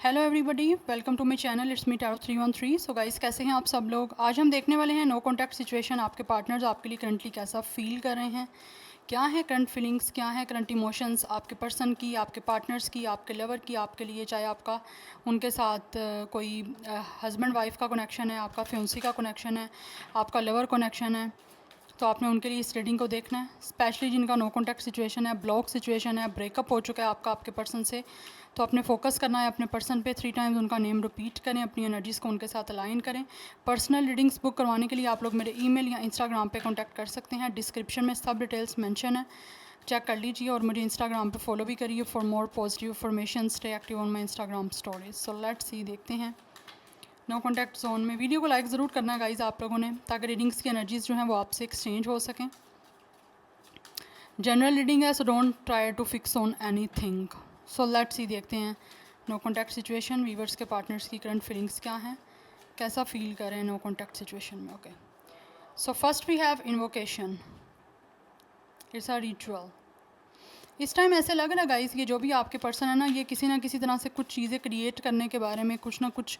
Hello everybody, welcome to my channel. It's me tarot 313। So guys, कैसे हैं आप सब लोग। आज हम देखने वाले हैं नो कॉन्टैक्ट सिचुएशन। आपके पार्टनर्स आपके लिए करंटली कैसा फील कर रहे हैं, क्या है करंट फीलिंग्स, क्या है करंट इमोशंस आपके पर्सन की, आपके पार्टनर्स की, आपके लवर की, आपके लिए। चाहे आपका उनके साथ कोई हस्बैंड वाइफ का कनेक्शन है, आपका फ्यूंसी का कनेक्शन है, आपका लवर कनेक्शन है, तो आपने उनके लिए इस रीडिंग को देखना है। स्पेशली जिनका नो कॉन्टैक्ट सिचुएशन है, ब्लॉक सिचुएशन है, ब्रेकअप हो चुका है आपका आपके पर्सन से, तो आपने फोकस करना है अपने पर्सन पे। 3 टाइम्स उनका नेम रिपीट करें, अपनी एनर्जीज़ को उनके साथ अलाइन करें। पर्सनल रीडिंग्स बुक करवाने के लिए आप लोग मेरे ईमेल या इंस्टाग्राम पे कांटेक्ट कर सकते हैं। डिस्क्रिप्शन में सब डिटेल्स मेंशन है, चेक कर लीजिए। और मुझे इंस्टाग्राम पे फॉलो भी करिए for more positive information. Stay active on my Instagram stories. So let's see, देखते हैं नो कॉन्टैक्ट जोन में। वीडियो को लाइक ज़रूर करना है गाइज आप लोगों ने, ताकि रीडिंग्स की एनर्जीज़ जो हैं वो आपसे एक्सचेंज हो सकें। जनरल रीडिंग है, so don't try to fix on anything. So let's see, देखते हैं नो कॉन्टैक्ट सिचुएशन। वीवर्स के पार्टनर्स की करंट फीलिंग्स क्या हैं, कैसा फील कर रहे हैं नो कॉन्टैक्ट सिचुएशन में। Okay, so first we have invocation. It's a ritual. इस टाइम ऐसे लग रहा है गाइस, ये जो भी आपके पर्सन है ना, ये किसी ना किसी तरह से कुछ चीज़ें क्रिएट करने के बारे में कुछ ना कुछ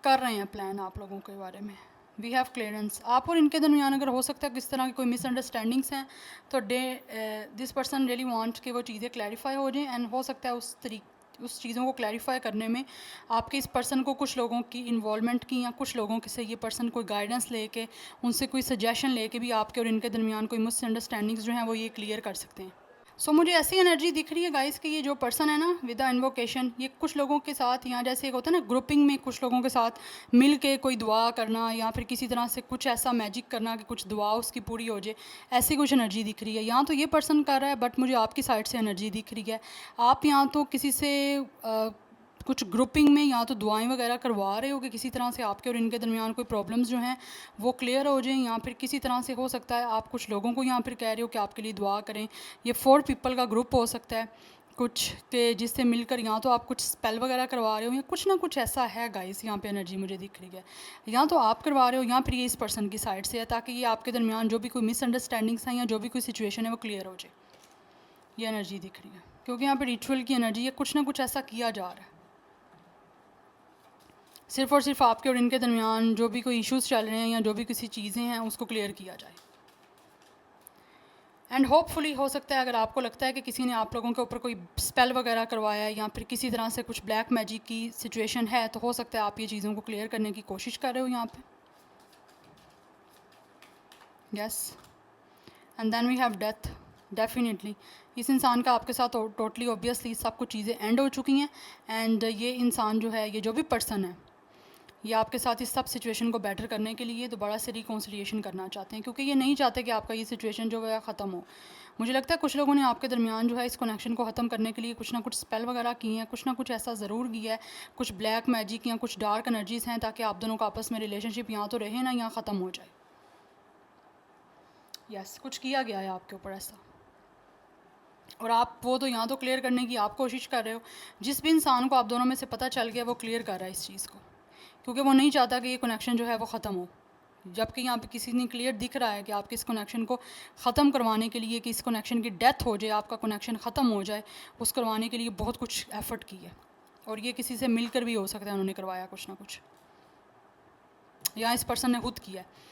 कर रहे हैं, प्लान आप लोगों के बारे में। We have clearance. आप और इनके दरमियान अगर हो सकता है किस तरह की कोई मिसअंडरस्टैंडिंग्स हैं, तो दिस पर्सन रियली वांट कि वो चीज़ें क्लैरिफाई हो जाएं। एंड हो सकता है उस चीज़ों को क्लैरिफाई करने में आपके इस पर्सन को कुछ लोगों की इन्वॉल्वमेंट की, या कुछ लोगों से ये पर्सन कोई गाइडेंस लेके, उनसे कोई सजेशन लेके भी आपके और इनके दरमियान कोई मिसअंडरस्टैंडिंग्स जो हैं वो ये क्लियर कर सकते हैं। सो मुझे ऐसी एनर्जी दिख रही है गाइस कि ये जो पर्सन है ना विद द इन्वोकेशन, ये कुछ लोगों के साथ, यहाँ जैसे एक होता है ना ग्रुपिंग में, कुछ लोगों के साथ मिल के कोई दुआ करना, या फिर किसी तरह से कुछ ऐसा मैजिक करना कि कुछ दुआ उसकी पूरी हो जाए, ऐसी कुछ एनर्जी दिख रही है। यहाँ तो ये पर्सन कर रहा है, बट मुझे आपकी साइड से एनर्जी दिख रही है। आप यहाँ तो किसी से कुछ ग्रुपिंग में या तो दुआएं वगैरह करवा रहे हो कि किसी तरह से आपके और इनके दरमियान कोई प्रॉब्लम्स जो हैं वो क्लियर हो जाएं, या फिर किसी तरह से हो सकता है आप कुछ लोगों को यहाँ पर कह रहे हो कि आपके लिए दुआ करें। ये 4 पीपल का ग्रुप हो सकता है कुछ के, जिससे मिलकर यहाँ तो आप कुछ स्पेल वगैरह करवा रहे हो, या कुछ ना कुछ ऐसा है गाइस। यहाँ पे एनर्जी मुझे दिख रही है, यहाँ तो आप करवा रहे हो, या फिर ये इस पर्सन की साइड से है, ताकि ये आपके दरमियान जो भी कोई मिसअंडरस्टैंडिंग्स हैं या जो भी कोई सिचुएशन है वो क्लियर हो जाए। ये एनर्जी दिख रही है, क्योंकि यहाँ पे रिचुअल की एनर्जी है, कुछ ना कुछ ऐसा किया जा रहा है। सिर्फ़ और सिर्फ आपके और इनके दरमियान जो भी कोई इश्यूज़ चल रहे हैं या जो भी किसी चीज़ें हैं उसको क्लियर किया जाए। एंड होपफुली हो सकता है, अगर आपको लगता है कि किसी ने आप लोगों के ऊपर कोई स्पेल वगैरह करवाया है या फिर किसी तरह से कुछ ब्लैक मैजिक की सिचुएशन है, तो हो सकता है आप ये चीज़ों को क्लियर करने की कोशिश कर रहे हो यहाँ पे। Yes, and then we have death. Definitely इस इंसान का आपके साथ टोटली ऑब्वियसली सब कुछ चीज़ें एंड हो चुकी हैं। एंड ये इंसान जो है, ये जो भी पर्सन है, ये आपके साथ इस सब सिचुएशन को बेटर करने के लिए दोबारा से रिकॉन्सिलिएशन करना चाहते हैं, क्योंकि ये नहीं चाहते कि आपका ये सिचुएशन जो है ख़त्म हो। मुझे लगता है कुछ लोगों ने आपके दरमियान जो है इस कनेक्शन को ख़त्म करने के लिए कुछ ना कुछ स्पेल वगैरह किए हैं, कुछ ना कुछ ऐसा ज़रूर किया है, कुछ ब्लैक मैजिक या कुछ डार्क एनर्जीज़ हैं, ताकि आप दोनों का आपस में रिलेशनशिप यहाँ तो रहे ना, यहाँ ख़त्म हो जाए। यस, कुछ किया गया है आपके ऊपर ऐसा, और आप वो तो यहाँ तो क्लियर करने की आप कोशिश कर रहे हो। जिस भी इंसान को आप दोनों में से पता चल गया वो क्लियर कर रहा है इस चीज़ को, क्योंकि वो नहीं चाहता कि ये कनेक्शन जो है वो ख़त्म हो। जबकि यहाँ पे किसी ने क्लियर दिख रहा है कि आपके इस कनेक्शन को ख़त्म करवाने के लिए, कि इस कनेक्शन की डेथ हो जाए, आपका कनेक्शन ख़त्म हो जाए, उस करवाने के लिए बहुत कुछ एफ़र्ट की है। और ये किसी से मिलकर भी हो सकता है उन्होंने करवाया कुछ ना कुछ, या इस पर्सन ने खुद किया है।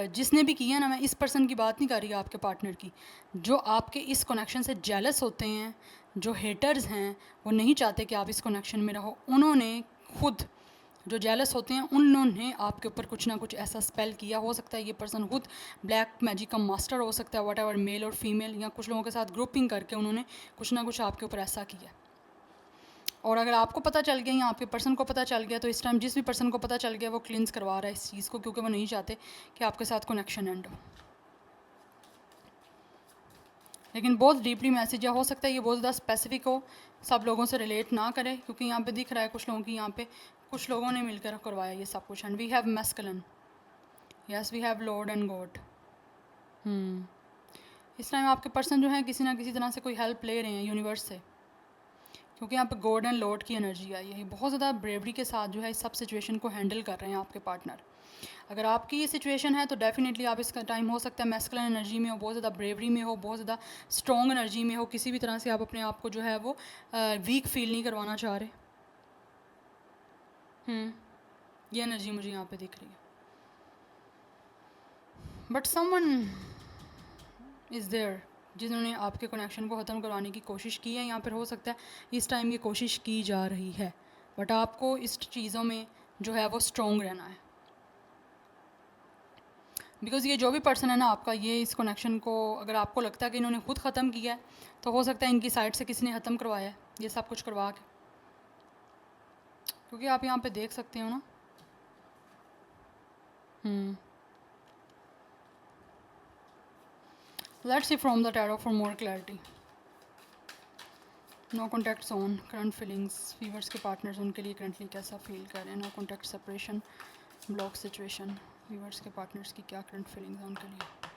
जिसने भी किया ना, मैं इस पर्सन की बात नहीं कर रही, आपके पार्टनर की, जो आपके इस कनेक्शन से जेलस होते हैं, जो हेटर्स हैं, वो नहीं चाहते कि आप इस कनेक्शन में रहो, उन्होंने खुद, जो जेलस होते हैं, उन्होंने आपके ऊपर कुछ ना कुछ ऐसा स्पेल किया। हो सकता है ये पर्सन खुद ब्लैक मैजिक का मास्टर हो सकता है, व्हाटएवर, मेल और फीमेल, या कुछ लोगों के साथ ग्रुपिंग करके उन्होंने कुछ ना कुछ आपके ऊपर ऐसा किया। और अगर आपको पता चल गया या आपके पर्सन को पता चल गया, तो इस टाइम जिस भी पर्सन को पता चल गया वो क्लिंस करवा रहा है इस चीज़ को, क्योंकि वो नहीं चाहते कि आपके साथ कनेक्शन एंड हो। लेकिन बहुत डीपली मैसेज है, हो सकता है ये बहुत ज़्यादा स्पेसिफिक हो, सब लोगों से रिलेट ना करे, क्योंकि यहाँ पे दिख रहा है कुछ लोगों की, यहाँ पे कुछ लोगों ने मिलकर करवाया ये सब कुछ। And we have masculine, yes we have lord and god. इस टाइम आपके पर्सन जो है किसी ना किसी तरह से कोई हेल्प ले रहे हैं यूनिवर्स से, क्योंकि यहाँ पे गॉड एंड लॉर्ड की एनर्जी आई है। बहुत ज़्यादा ब्रेवरी के साथ जो है इस सब सिचुएशन को हैंडल कर रहे हैं आपके पार्टनर। अगर आपकी ये सिचुएशन है तो डेफिनेटली आप इसका टाइम हो सकता है मैस्कुलिन एनर्जी में हो, बहुत ज़्यादा ब्रेवरी में हो, बहुत ज़्यादा स्ट्रॉन्ग एनर्जी में हो, किसी भी तरह से आप अपने आप को जो है वो वीक फील नहीं करवाना चाह रहे। ये एनर्जी मुझे यहाँ पे दिख रही है, बट समवन इज़ देयर जिन्होंने आपके कनेक्शन को ख़त्म करवाने की कोशिश की है, या फिर हो सकता है इस टाइम ये कोशिश की जा रही है, बट आपको इस चीज़ों में जो है वो स्ट्रॉन्ग रहना है। बिकॉज़ ये जो भी पर्सन है ना आपका, ये इस कनेक्शन को अगर आपको लगता है कि इन्होंने खुद ख़त्म किया है, तो हो सकता है इनकी साइड से किसी ने ख़त्म करवाया है ये सब कुछ करवा के, क्योंकि आप यहाँ पे देख सकते हो ना। Let's see from the tarot for more clarity. No contact on current feelings, viewers के पार्टनर्स उनके लिए करंटली कैसा फील कर रहे हैं। No contact separation, block situation, viewers के पार्टनर्स की क्या करंट फीलिंग्स हैं उनके लिए।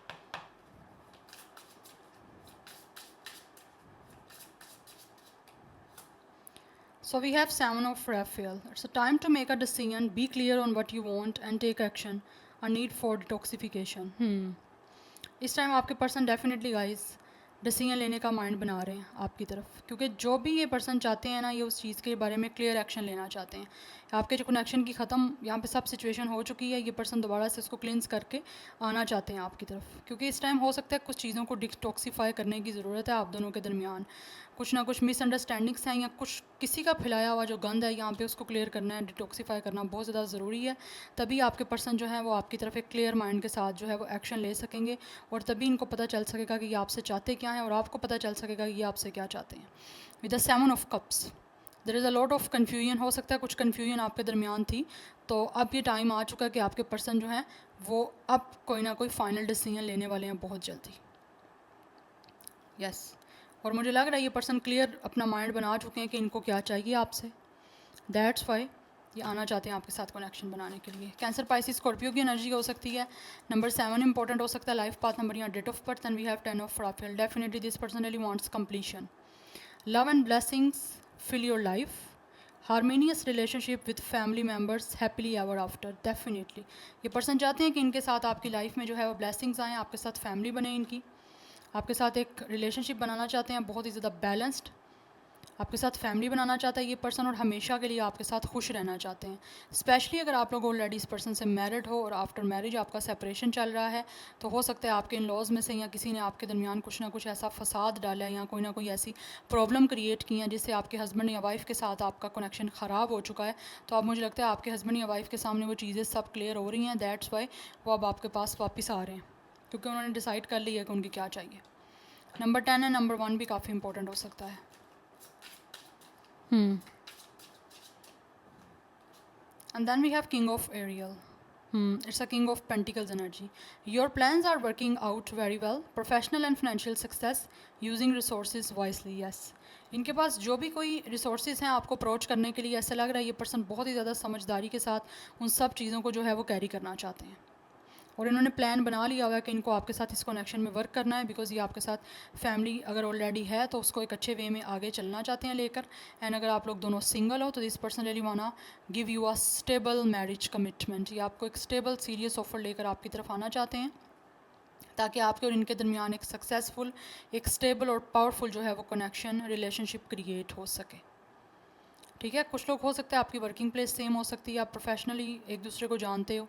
So we have Seven of Raphael. It's a time to make a decision, be clear on what you want and take action. A need for detoxification. इस time आपके person definitely guys decision लेने का mind बना रहे हैं आपकी तरफ, क्योंकि जो भी ये पर्सन चाहते हैं ना, ये उस चीज़ के बारे में क्लियर एक्शन लेना चाहते हैं। आपके जो कनेक्शन की ख़त्म यहाँ पे सब सिचुएशन हो चुकी है, ये पर्सन दोबारा से उसको क्लिंस करके आना चाहते हैं आपकी तरफ, क्योंकि इस टाइम हो सकता है कुछ चीज़ों को डिटॉक्सीफाई करने की ज़रूरत है आप दोनों के दरमियान। कुछ ना कुछ मिसअंडरस्टैंडिंग्स हैं या कुछ किसी का फैलाया हुआ जो गंद है यहाँ पे उसको क्लियर करना है, डिटॉक्सीफाई करना बहुत ज़्यादा ज़रूरी है। तभी आपके पर्सन जो है वो आपकी तरफ एक क्लियर माइंड के साथ जो है वो एक्शन ले सकेंगे, और तभी इनको पता चल सकेगा कि ये आपसे चाहते क्या हैं, और आपको पता चल सकेगा कि ये आपसे क्या चाहते हैं। With the seven of cups there is a lot of confusion. हो सकता है कुछ कन्फ्यूजन आपके दरमियान थी, तो अब ये टाइम आ चुका है कि आपके पर्सन जो है वो अब कोई ना कोई फाइनल डिसीजन लेने वाले हैं बहुत जल्दी। यस और मुझे लग रहा है ये पर्सन क्लियर अपना माइंड बना चुके हैं कि इनको क्या चाहिए आपसे। दैट्स वाई ये आना चाहते हैं आपके साथ कनेक्शन बनाने के लिए। कैंसर, पाइसिस, स्कॉर्पियो की एनर्जी हो सकती है। नंबर 7 इंपॉर्टेंट हो सकता है, लाइफ पाथ नंबर या date of birth, and we have 10 of Raphael. Definitely this person really wants completion, love and blessings fill your life, harmonious relationship with family members, happily ever after. Definitely ये person चाहते हैं कि इनके साथ आपकी life में जो है वो ब्लेसिंग्स आएँ, आपके साथ फैमिली बने इनकी, आपके साथ एक रिलेशनशिप बनाना चाहते हैं बहुत ही ज़्यादा बैलेंस्ड, आपके साथ फैमिली बनाना चाहता है ये पर्सन, और हमेशा के लिए आपके साथ खुश रहना चाहते हैं। स्पेशली अगर आप लोग ऑलरेडी इस पर्सन से मैरिड हो और आफ्टर मैरिज आपका सेपरेशन चल रहा है, तो हो सकता है आपके इन लॉज में से या किसी ने आपके दरमियान कुछ ना कुछ ऐसा फसाद डाला है या कोई ना कोई ऐसी प्रॉब्लम क्रिएट की है जिससे आपके हस्बैंड या वाइफ के साथ आपका कनेक्शन ख़राब हो चुका है। तो अब मुझे लगता है आपके हस्बैंड या वाइफ के सामने वो चीज़ें सब क्लियर हो रही हैं। दैट्स वाई वो अब आपके पास वापस आ रहे हैं, क्योंकि उन्होंने डिसाइड कर लिया कि उनकी क्या चाहिए। नंबर 10 है, नंबर 1 भी काफ़ी इंपॉर्टेंट हो सकता है। And then we have King of Ariel. It's a King of Pentacles energy. Your plans are working out very well. Professional and financial success. Using resources wisely. Yes. इनके पास जो भी कोई रिसोर्सेज हैं आपको अप्रोच करने के लिए, ऐसा लग रहा है ये पर्सन बहुत ही ज़्यादा समझदारी के साथ उन सब चीज़ों को जो है वो कैरी करना चाहते हैं, और इन्होंने प्लान बना लिया हुआ है कि इनको आपके साथ इस कनेक्शन में वर्क करना है, बिकॉज़ ये आपके साथ फैमिली अगर ऑलरेडी है तो उसको एक अच्छे वे में आगे चलना चाहते हैं लेकर। एंड अगर आप लोग दोनों सिंगल हो तो दिस पर्सन रियली वाना give you a stable marriage commitment. ये आपको एक स्टेबल सीरियस ऑफर लेकर आपकी तरफ आना चाहते हैं, ताकि आपके और इनके दरमियान एक सक्सेसफुल, एक स्टेबल और पावरफुल जो है वो कनेक्शन, रिलेशनशिप क्रिएट हो सके। ठीक है, कुछ लोग हो सकता है आपकी वर्किंग प्लेस सेम हो सकती है, आप प्रोफेशनली एक दूसरे को जानते हो।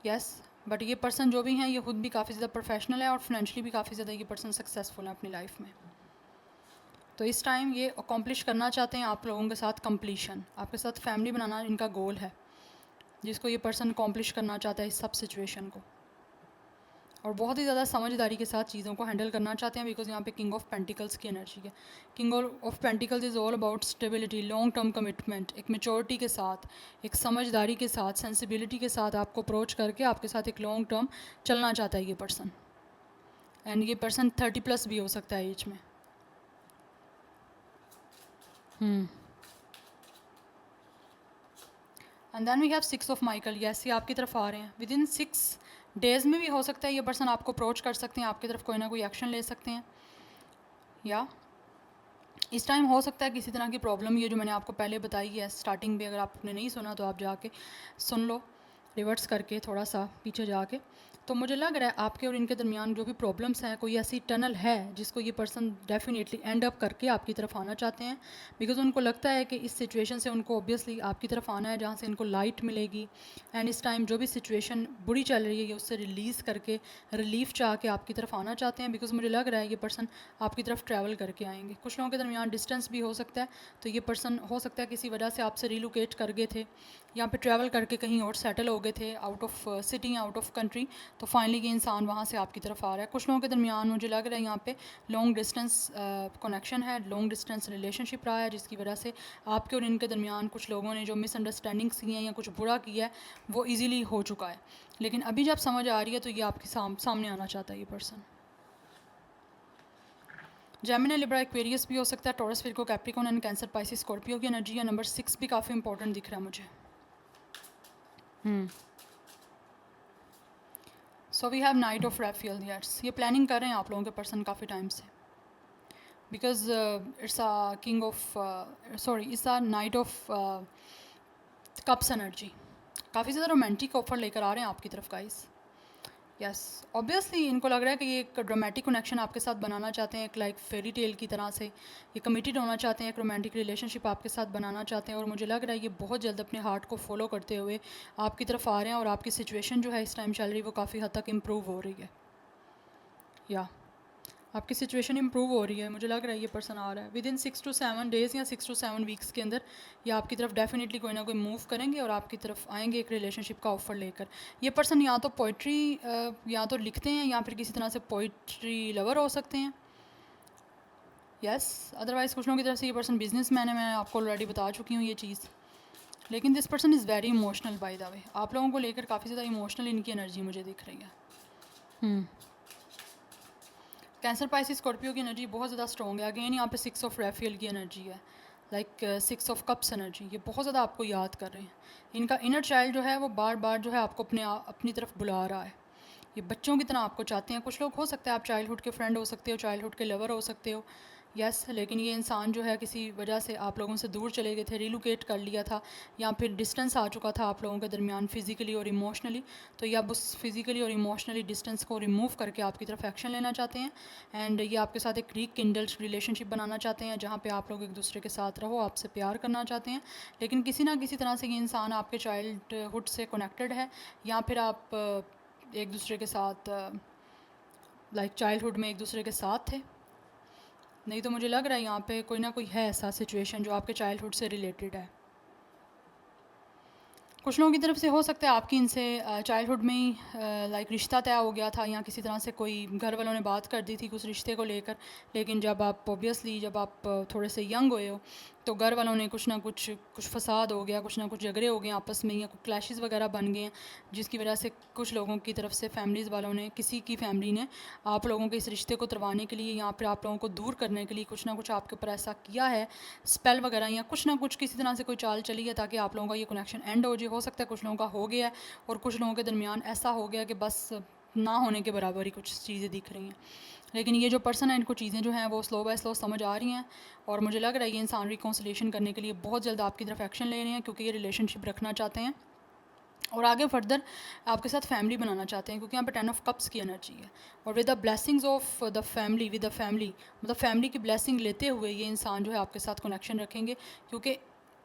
यस बट ये पर्सन जो भी हैं ये खुद भी काफ़ी ज़्यादा प्रोफेशनल है और फाइनेंशियली भी काफ़ी ज़्यादा ये पर्सन सक्सेसफुल है अपनी लाइफ में। तो इस टाइम ये अकॉम्प्लिश करना चाहते हैं आप लोगों के साथ कंप्लीशन, आपके साथ फैमिली बनाना इनका गोल है, जिसको ये पर्सन अकॉम्प्लिश करना चाहता है इस सब सिचुएशन को, और बहुत ही ज़्यादा समझदारी के साथ चीज़ों को हैंडल करना चाहते हैं, बिकॉज यहाँ पे किंग ऑफ पेंटिकल्स की एनर्जी है। King of pentacles is all about stability, long term commitment, एक मेचोरिटी के साथ, एक समझदारी के साथ, सेंसिबिलिटी के साथ आपको अप्रोच करके आपके साथ एक लॉन्ग टर्म चलना चाहता है ये पर्सन। एंड ये पर्सन 30+ भी हो सकता है एज में। And then we have 6 of Michael. Yes ये आपकी तरफ आ रहे हैं, विद इन 6 डेज़ में भी हो सकता है ये पर्सन आपको अप्रोच कर सकते हैं, आपकी तरफ कोई ना कोई एक्शन ले सकते हैं, या इस टाइम हो सकता है किसी तरह की प्रॉब्लम, ये जो मैंने आपको पहले बताई है स्टार्टिंग में, अगर आपने नहीं सुना तो आप जाके सुन लो रिवर्ट्स करके थोड़ा सा पीछे जाके। तो मुझे लग रहा है आपके और इनके दरमियान जो भी प्रॉब्लम्स हैं, कोई ऐसी टनल है जिसको ये पर्सन डेफिनेटली एंड अप करके आपकी तरफ आना चाहते हैं, बिकॉज उनको लगता है कि इस सिचुएशन से उनको ऑब्वियसली आपकी तरफ आना है जहाँ से इनको लाइट मिलेगी। एंड इस टाइम जो भी सिचुएशन बुरी चल रही है ये उससे रिलीज़ करके रिलीफ चाह के आपकी तरफ आना चाहते हैं, बिकॉज मुझे लग रहा है ये पर्सन आपकी तरफ ट्रैवल करके आएंगे। कुछ लोगों के दरमियान डिस्टेंस भी हो सकता है, तो ये पर्सन हो सकता है किसी वजह से आपसे रिलोकेट कर गए थे, यहाँ पे ट्रैवल करके कहीं और सेटल हो गए थे out of city, out of country, तो फाइनली ये इंसान वहाँ से आपकी तरफ आ रहा है। कुछ लोगों के दरमियान मुझे लग रहा है यहाँ पे लॉन्ग डिस्टेंस कनेक्शन है, लॉन्ग डिस्टेंस रिलेशनशिप रहा है, जिसकी वजह से आपके और इनके दरमियान कुछ लोगों ने जो मिसअंडरस्टैंडिंग्स की हैं या कुछ बुरा किया है वो ईज़िली हो चुका है। लेकिन अभी जब समझ आ रही है तो ये आपके सामने आना चाहता है ये पर्सन। जेमिनी, लिब्रा, एक्वेरियस भी हो सकता है, Taurus, Virgo, Capricorn and Cancer, Pisces, Scorpio की एनर्जी है। नंबर 6 भी काफ़ी इंपॉर्टेंट दिख रहा है मुझे। So we have knight of रैफियल यट्स। ये प्लानिंग कर रहे हैं आप लोगों के पर्सन काफ़ी टाइम से, because it's a king of it's a night of cups energy. काफ़ी ज़्यादा रोमांटिक ऑफर लेकर आ रहे हैं आपकी तरफ गाइस। यस, ऑब्वियसली इनको लग रहा है कि ये एक ड्रामेटिक कनेक्शन आपके साथ बनाना चाहते हैं, एक लाइक फेरी टेल की तरह से ये कमिटेड होना चाहते हैं, एक रोमांटिक रिलेशनशिप आपके साथ बनाना चाहते हैं। और मुझे लग रहा है ये बहुत जल्द अपने हार्ट को फॉलो करते हुए आपकी तरफ आ रहे हैं, और आपकी सिचुएशन जो है इस टाइम चल रही है वो काफ़ी हद तक इम्प्रूव हो रही है। या आपकी सिचुएशन इंप्रूव हो रही है, मुझे लग रहा है ये पर्सन आ रहा है विद इन 6 to 7 डेज़ या 6 to 7 वीक्स के अंदर ये आपकी तरफ डेफिनेटली कोई ना कोई मूव करेंगे और आपकी तरफ आएंगे एक रिलेशनशिप का ऑफ़र लेकर। ये पर्सन या तो पोइट्री या तो लिखते हैं या फिर किसी तरह से पोइट्री लवर हो सकते हैं। यस, अदरवाइज़ कुछ लोगों की तरफ से ये पर्सन बिजनेस मैन है, मैं आपको ऑलरेडी बता चुकी हूँ ये चीज़। लेकिन this person is very emotional by the way, आप लोगों को लेकर काफ़ी ज़्यादा इमोशनल इनकी एनर्जी मुझे दिख रही है। कैंसर, पाइसिस, स्कॉर्पियो की एनर्जी बहुत ज़्यादा स्ट्रॉन्ग है। अगेन यहाँ पे 6 ऑफ रैफियल की एनर्जी है, लाइक 6 ऑफ कप्स एनर्जी। ये बहुत ज़्यादा आपको याद कर रहे हैं। इनका इनर चाइल्ड जो है वो बार बार जो है आपको अपनी तरफ बुला रहा है, ये बच्चों की तरह आपको चाहते हैं। कुछ लोग हो सकते हैं आप चाइल्डहुड के फ्रेंड हो सकते हो, चाइल्डहुड के लवर हो सकते हो। यस, लेकिन ये इंसान जो है किसी वजह से आप लोगों से दूर चले गए थे, रिलोकेट कर लिया था, या फिर डिस्टेंस आ चुका था आप लोगों के दरमियान फिज़िकली और इमोशनली। तो ये अब उस फिज़िकली और इमोशनली डिस्टेंस को रिमूव करके आपकी तरफ एक्शन लेना चाहते हैं। एंड ये आपके साथ एक रीकिंडल्ड रिलेशनशिप बनाना चाहते हैं जहाँ पे आप लोग एक दूसरे के साथ रहो, आपसे प्यार करना चाहते हैं। लेकिन किसी ना किसी तरह से ये इंसान आपके चाइल्डहुड से कनेक्टेड है, या फिर आप एक दूसरे के साथ लाइक चाइल्डहुड में एक दूसरे के साथ थे। नहीं तो मुझे लग रहा है यहाँ पे कोई ना कोई है ऐसा सिचुएशन जो आपके चाइल्डहुड से रिलेटेड है। कुछ लोगों की तरफ से हो सकता है आपकी इनसे चाइल्डहुड में ही लाइक रिश्ता तय हो गया था, या किसी तरह से कोई घर वालों ने बात कर दी थी कुछ रिश्ते को लेकर। लेकिन जब आप ऑब्वियसली जब आप थोड़े से यंग हुए हो तो घर वालों ने कुछ ना कुछ फसाद हो गया, कुछ ना कुछ झगड़े हो गए आपस में, या कुछ क्लैशेस वगैरह बन गए हैं, जिसकी वजह से कुछ लोगों की तरफ से फैमिलीज़ वालों ने, किसी की फैमिली ने आप लोगों के इस रिश्ते को तुड़वाने के लिए या फिर आप लोगों को दूर करने के लिए कुछ ना कुछ आपके ऊपर ऐसा किया है, स्पेल वगैरह या कुछ ना कुछ किसी तरह से कोई चाल चली है ताकि आप लोगों का ये कनेक्शन एंड हो जाए। हो सकता है कुछ लोगों का हो गया है और कुछ लोगों के दरमियान ऐसा हो गया कि बस ना होने के बराबर ही कुछ चीज़ें दिख रही हैं। लेकिन ये जो पर्सन है इनको चीज़ें जो हैं वो स्लो बाय स्लो समझ आ रही हैं, और मुझे लग रहा है ये इंसान रिकॉन्सिलेशन करने के लिए बहुत जल्द आपकी तरफ एक्शन ले रहे हैं, क्योंकि ये रिलेशनशिप रखना चाहते हैं और आगे फर्दर आपके साथ फैमिली बनाना चाहते हैं, क्योंकि यहाँ पे 10 ऑफ कप्स की एनर्जी है। और with the blessings of the family, with the family मतलब फैमिली की ब्लेसिंग लेते हुए ये इंसान जो है आपके साथ कनेक्शन रखेंगे। क्योंकि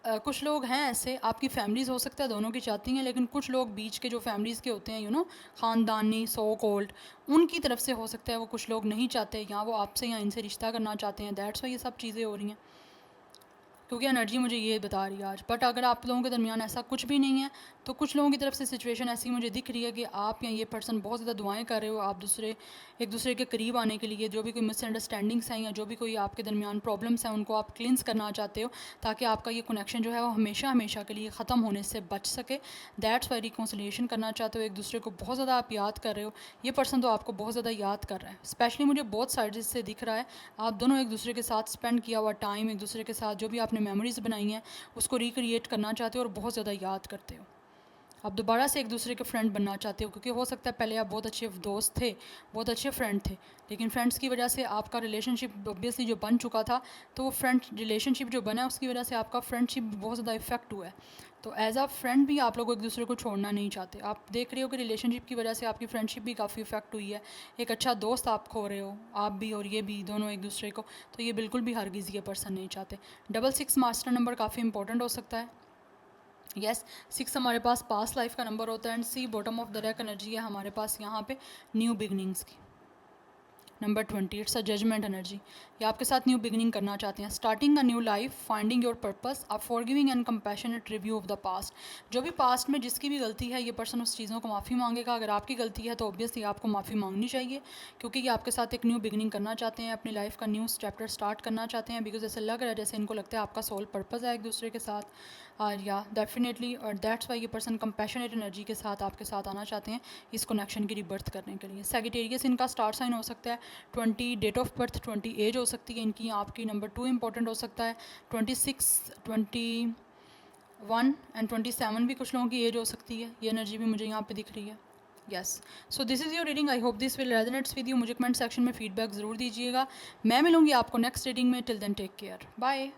कुछ लोग हैं ऐसे, आपकी फैमिलीज़ हो सकता है दोनों की चाहती हैं, लेकिन कुछ लोग बीच के जो फैमिलीज़ के होते हैं ख़ानदानी सो कॉल्ड, उनकी तरफ से हो सकता है वो कुछ लोग नहीं चाहते, या वो आपसे या इनसे रिश्ता करना चाहते हैं। दैट्स वाई ये सब चीज़ें हो रही हैं, क्योंकि एनर्जी मुझे ये बता रही है आज। बट अगर आप लोगों के दरमियान ऐसा कुछ भी नहीं है तो कुछ लोगों की तरफ से सिचुएशन ऐसी मुझे दिख रही है कि आप या ये पर्सन बहुत ज़्यादा दुआएं कर रहे हो आप एक दूसरे के करीब आने के लिए। जो भी कोई मिसअंडरस्टैंडिंग्स हैं या जो भी कोई आपके दरमियान प्रॉब्लम्स हैं उनको आप क्लिनस करना चाहते हो, ताकि आपका ये कनेक्शन जो है वो हमेशा हमेशा के लिए ख़त्म होने से बच सके। दैट्स वाई रिकॉन्सिलिएशन करना चाहते हो, एक दूसरे को बहुत ज़्यादा आप याद कर रहे हो। ये पर्सन तो आपको बहुत ज़्यादा याद कर रहा है, स्पेशली मुझे बहुत साइड से दिख रहा है आप दोनों एक दूसरे के साथ स्पेंड किया हुआ टाइम, एक दूसरे के साथ जो भी आपने मेमोरीज़ बनाई हैं उसको रिक्रिएट करना चाहते हो और बहुत ज़्यादा याद करते हो। आप दोबारा से एक दूसरे के फ्रेंड बनना चाहते हो, क्योंकि हो सकता है पहले आप बहुत अच्छे दोस्त थे, बहुत अच्छे फ्रेंड थे, लेकिन फ्रेंड्स की वजह से आपका रिलेशनशिप ऑब्वियसली जो बन चुका था, तो वो फ्रेंड रिलेशनशिप जो बना है उसकी वजह से आपका फ्रेंडशिप बहुत ज़्यादा इफेक्ट हुआ है। तो एज अ फ्रेंड भी आप लोग एक दूसरे को छोड़ना नहीं चाहते। आप देख रहे हो कि रिलेशनशिप की वजह से आपकी फ्रेंडशिप भी काफ़ी इफेक्ट हुई है, एक अच्छा दोस्त आप खो रहे हो, आप भी और ये भी दोनों एक दूसरे को, तो ये बिल्कुल भी हरगिज़ ये पर्सन नहीं चाहते। 666 मास्टर नंबर काफ़ी इंपॉर्टेंट हो सकता है। यस, 6 हमारे पास पास्ट लाइफ का नंबर होता है and see bottom of the deck energy है हमारे पास यहाँ पे न्यू बिगनिंग्स की। Number 20 it's a judgement energy, ये आपके साथ न्यू बिगनिंग करना चाहते हैं, starting a new life, finding your purpose, आप forgiving and compassionate review of the past. जो भी पास्ट में जिसकी भी गलती है ये पर्सन उस चीज़ों को माफ़ी मांगेगा। अगर आपकी गलती है तो ऑब्वियसली आपको माफ़ी मांगनी चाहिए, क्योंकि ये आपके साथ एक न्यू बिगनिंग करना चाहते हैं, अपनी लाइफ का न्यू चैप्टर स्टार्ट करना चाहते हैं, बिकॉज ऐसे लग रहा है जैसे इनको लगता है आपका सोल पर्पस है एक दूसरे के साथ। और या डेफिनेटली, और दैट्स वाई ये पर्सन कंपैशनेट एनर्जी के साथ आपके साथ आना चाहते हैं इस कनेक्शन की रिबर्थ करने के लिए। सेजिटेरियस इनका स्टार साइन हो सकता है, 20 डेट ऑफ बर्थ, 20 एज हो सकती है इनकी, आपकी नंबर 2 इंपॉर्टेंट हो सकता है, 26, 21 एंड 27 भी कुछ लोगों की एज हो सकती है, ये एनर्जी भी मुझे यहाँ पे दिख रही है। Yes, so this is your reading, I hope this will resonates with you. मुझे कमेंट सेक्शन में फीडबैक ज़रूर दीजिएगा। मैं मिलूंगी आपको नेक्स्ट रीडिंग में, till then take care, bye.